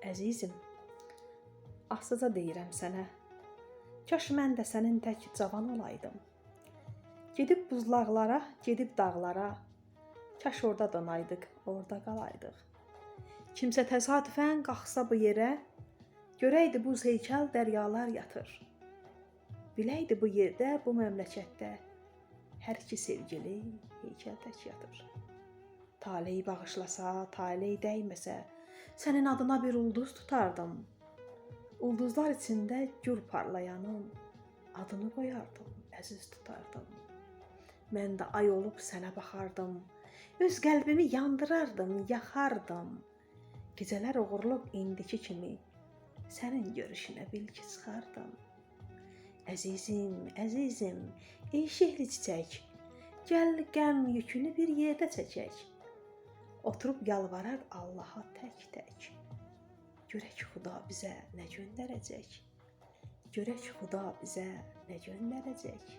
Əzizim, asıca deyirəm sənə, kaş mən də sənin tək cavan olaydım. Gedib buzlaqlara, gedib dağlara, kaş orada donaydıq, orada qalaydıq. Kimsə təsadüfən qalxsa bu yerə, görəydi buz heykəl dəryalar yatır. Biləydi bu yerdə, bu məmləkətdə hər iki sevgili heykəl tək yatır. Taley bağışlasa, taley dəyməsə, sənin adına bir ulduz tutardım. Ulduzlar içində gür parlayanın adını qoyardım, əziz tutardım. Mən də ay olub sənə baxardım, öz qəlbimi yandırardım, yaxardım. Gecələr uğurluq indiki kimi sənin görüşünə bil ki çıxardım. Əzizim, əzizim, ey şehli çiçək, gəl qəm yükünü bir yerdə çəkək. Oturub yalvaraq Allaha tək-tək. Görək Xuda bizə nə göndərəcək? Görək Xuda bizə nə göndərəcək?